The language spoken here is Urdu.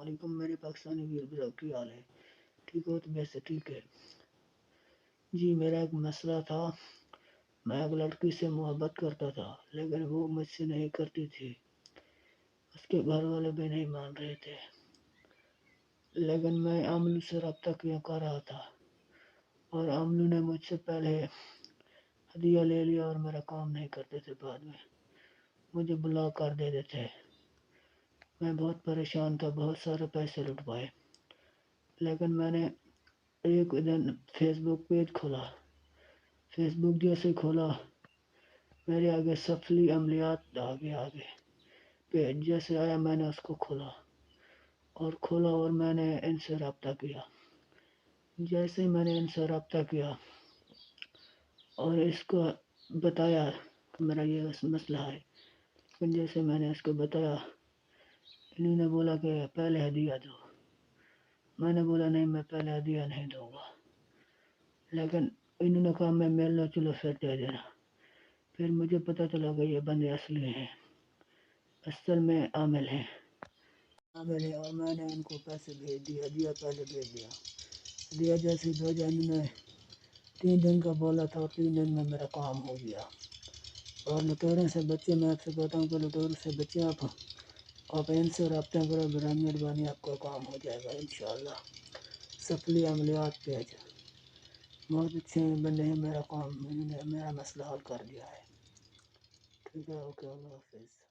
علیکم میرے پاکستانی ویر برو کی حال ہے؟ ٹھیک ہو؟ تو ویسے ٹھیک ہے جی۔ میرا ایک مسئلہ تھا، میں ایک لڑکی سے محبت کرتا تھا لیکن وہ مجھ سے نہیں کرتی تھی، اس کے گھر والے بھی نہیں مان رہے تھے، لیکن میں عاملو سے رابطہ کیا کر رہا تھا اور عاملو نے مجھ سے پہلے ہدیہ لے لیا اور میرا کام نہیں کرتے تھے، بعد میں مجھے بلاک کر دیتے تھے۔ میں بہت پریشان تھا، بہت سارے پیسے لٹوائے، لیکن میں نے ایک دن فیس بک پیج کھولا، فیس بک جیسے کھولا میرے آگے سفلی عملیات آگے پیج جیسے آیا، میں نے اس کو کھولا اور میں نے ان سے رابطہ کیا۔ جیسے ہی میں نے ان سے رابطہ کیا اور اس کو بتایا کہ میرا یہ مسئلہ ہے، جیسے میں نے اس کو بتایا، انہوں نے بولا کہ پہلے ہدیہ دو۔ میں نے بولا نہیں، میں پہلے ہدیہ نہیں دوں گا، لیکن انہوں نے کہا میں ملنا چلو پھر دے دینا۔ پھر مجھے پتہ چلا کہ یہ بندے اصلی ہیں، اصل میں عامل ہیں اور میں نے ان کو پیسے بھیج دیے، ہدیہ پہلے بھیج دیا۔ ہدیہ جیسے بھیجا، انہوں نے 3 دن کا بولا تھا، 3 دن میں میرا کام ہو گیا۔ اور لٹوروں سے بچے، میں آپ سے کہتا ہوں کہ لٹوروں سے بچے، آپ ان سے رابطہ کرو، برائے مہربانی آپ کا کام ہو جائے گا انشاءاللہ۔ سفلی عملیات پیج بہت اچھے بندے ہیں، میرا کام، انہوں نے میرا مسئلہ حل کر دیا ہے۔ ٹھیک ہے، اوکے، اللہ حافظ۔